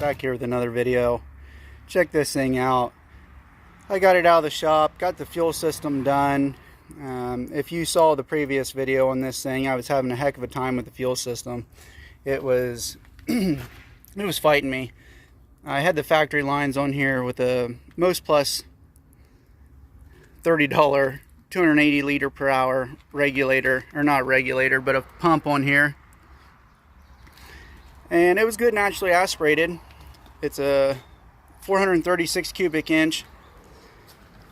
back here with another video. Check this thing out. I got it out of the shop, got the fuel system done. If you saw the previous video on this thing, I was having a heck of a time with the fuel system. It was it was fighting me. I had the factory lines on here with a Most Plus $30 280 liter per hour regulator, or not regulator, but a pump on here, and it was good naturally aspirated. It's a 436 cubic inch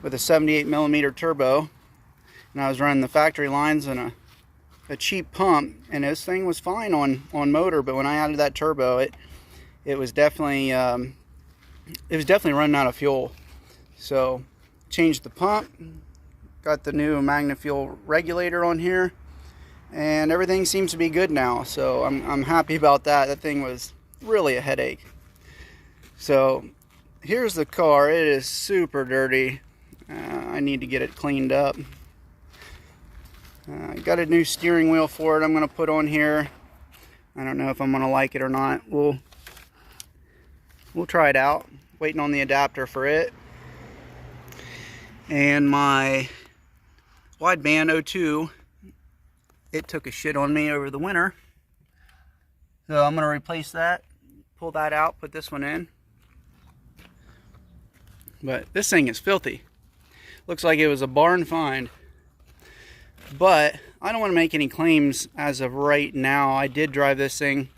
with a 78 millimeter turbo, and I was running the factory lines and a cheap pump, and this thing was fine on motor, but when I added that turbo, it was definitely running out of fuel. So changed the pump, got the new MagnaFuel regulator on here, and everything seems to be good now. So I'm happy about that. That thing was really a headache. So here's the car. It is super dirty. I need to get it cleaned up. I got a new steering wheel for it I'm going to put on here. I don't know if I'm going to like it or not. We'll try it out. Waiting on the adapter for it. And my wideband O2, it took a shit on me over the winter. So I'm going to replace that, pull that out, put this one in. But this thing is filthy. Looks like it was a barn find. But I don't want to make any claims as of right now. I did drive this thing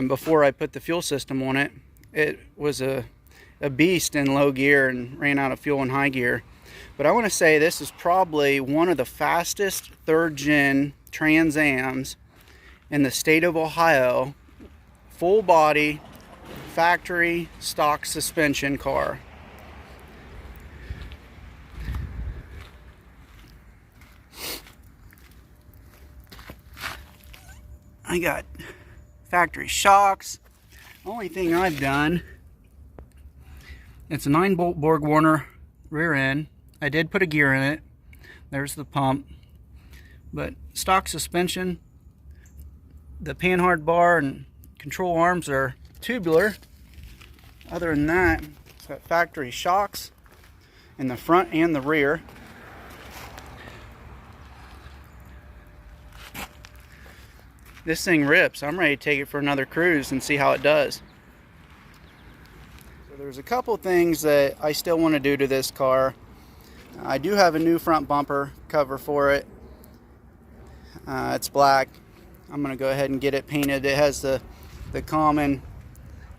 before I put the fuel system on it. It was a beast in low gear and ran out of fuel in high gear. But I want to say this is probably one of the fastest third-gen Trans Ams in the state of Ohio. Full body, factory, stock suspension car. I got factory shocks. Only thing I've done, it's a 9-bolt Borg Warner rear end. I did put a gear in it. There's the pump. But stock suspension, the panhard bar and control arms are tubular. Other than that, it's got factory shocks in the front and the rear. This thing rips. I'm ready to take it for another cruise and see how it does. So there's a couple things that I still want to do to this car. I do have a new front bumper cover for it. It's black. I'm going to go ahead and get it painted. It has the common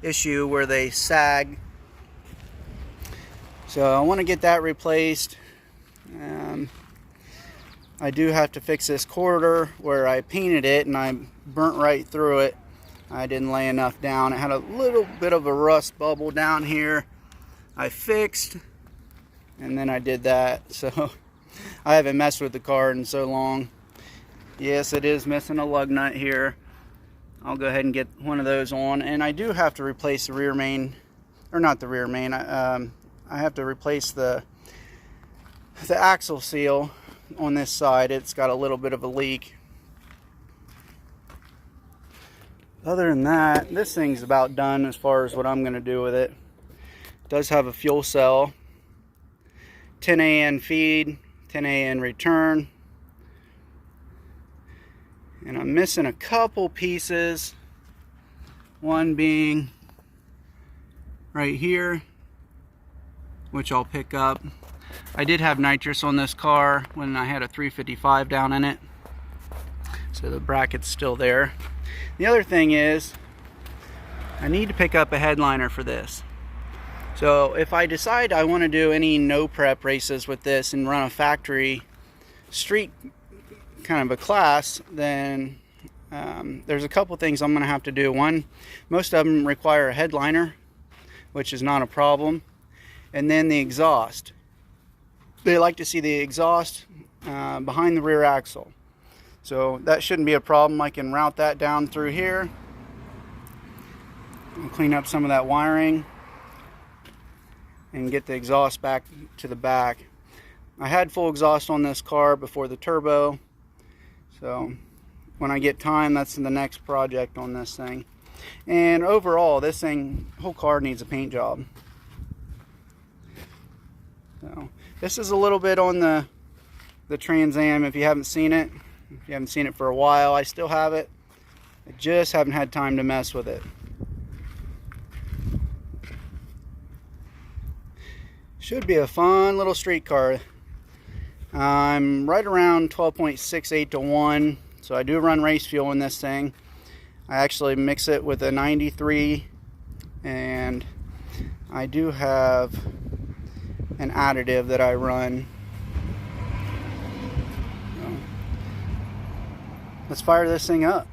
issue where they sag. So I want to get that replaced. I do have to fix this corridor where I painted it and I burnt right through it. I didn't lay enough down. It had a little bit of a rust bubble down here. I fixed, and then I did that. So I haven't messed with the car in so long. Yes, it is missing a lug nut here. I'll go ahead and get one of those on. And I do have to replace the rear main, or not the rear main. I have to replace the axle seal on this side. It's got a little bit of a leak. Other than that, this thing's about done as far as what I'm going to do with it. It does have a fuel cell, 10 AN feed, 10 AN return, and I'm missing a couple pieces, one being right here, which I'll pick up. I did have nitrous on this car when I had a 355 down in it, so the bracket's still there. The other thing is, I need to pick up a headliner for this. So if I decide I want to do any no prep races with this and run a factory street kind of a class, then there's a couple things I'm going to have to do. One, most of them require a headliner, which is not a problem. And then the exhaust. They like to see the exhaust behind the rear axle. So that shouldn't be a problem. I can route that down through here. I'll clean up some of that wiring and get the exhaust back to the back. I had full exhaust on this car before the turbo. So when I get time, that's the next project on this thing. And overall, this whole car needs a paint job. So this is a little bit on the Trans Am if you haven't seen it. If you haven't seen it for a while, I still have it. I just haven't had time to mess with it. Should be a fun little street car. I'm right around 12.68 to 1, so I do run race fuel in this thing. I actually mix it with a 93, and I do have an additive that I run. So, let's fire this thing up.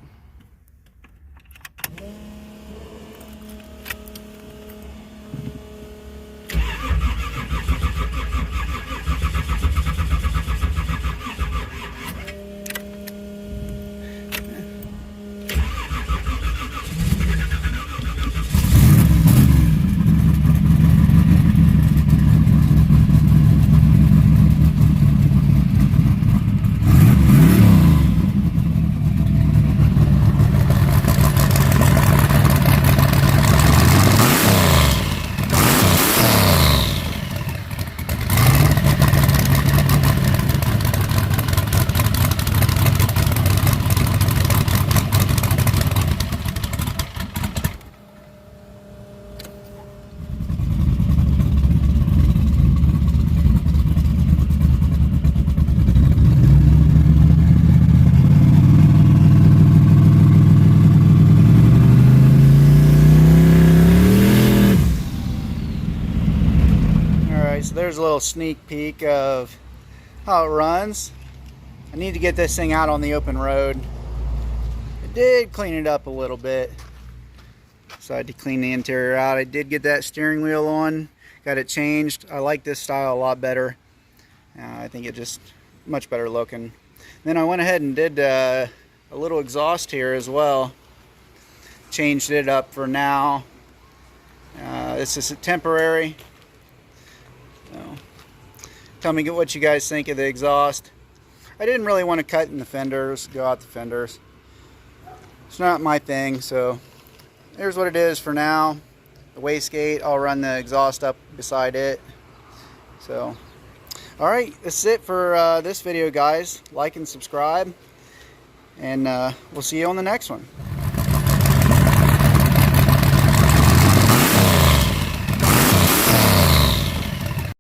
So there's a little sneak peek of how it runs. I need to get this thing out on the open road. I did clean it up a little bit, so I had to clean the interior out. I did get that steering wheel on, got it changed. I like this style a lot better. I think it just much better looking. Then I went ahead and did a little exhaust here as well. Changed it up for now. This is a temporary. So, tell me what you guys think of the exhaust. I didn't really want to cut in the fenders, go out the fenders. It's not my thing, so here's what it is for now. The wastegate, I'll run the exhaust up beside it. So, alright, that's it for this video, guys. Like and subscribe, and we'll see you on the next one.